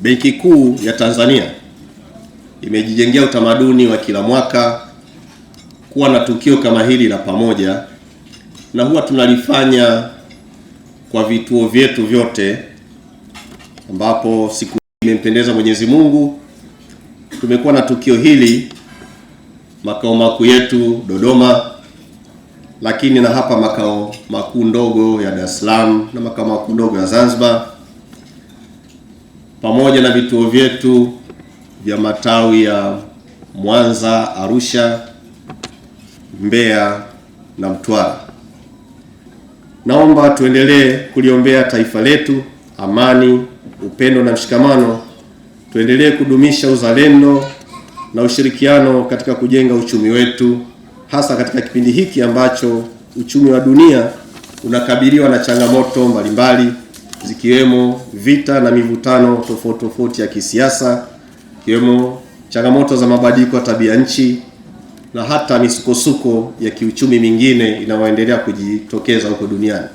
Benki Kuu ya Tanzania imejijengea utamaduni wa kila mwaka kuwa na tukio kama hili la pamoja, na huwa tunalifanya kwa vituo vyetu vyote, ambapo siku imempendeza Mwenyezi Mungu tumekuwa na tukio hili makao makuu yetu Dodoma, lakini na hapa makao makuu ndogo ya Dar es Salaam na makao makuu ndogo ya Zanzibar, pamoja na vituo vyetu vya matawi ya Mwanza, Arusha, Mbeya na Mtwara. Naomba tuendelee kuliombea taifa letu, amani, upendo na mshikamano. Tuendelee kudumisha uzalendo na ushirikiano katika kujenga uchumi wetu, hasa katika kipindi hiki ambacho uchumi wa dunia unakabiliwa na changamoto mbalimbali, zikiwemo vita na mivutano tofauti ya kisiasa, ikiwemo changamoto za mabadiliko ya tabia nchi na hata misukosuko ya kiuchumi mingine inayoendelea kujitokeza huko duniani.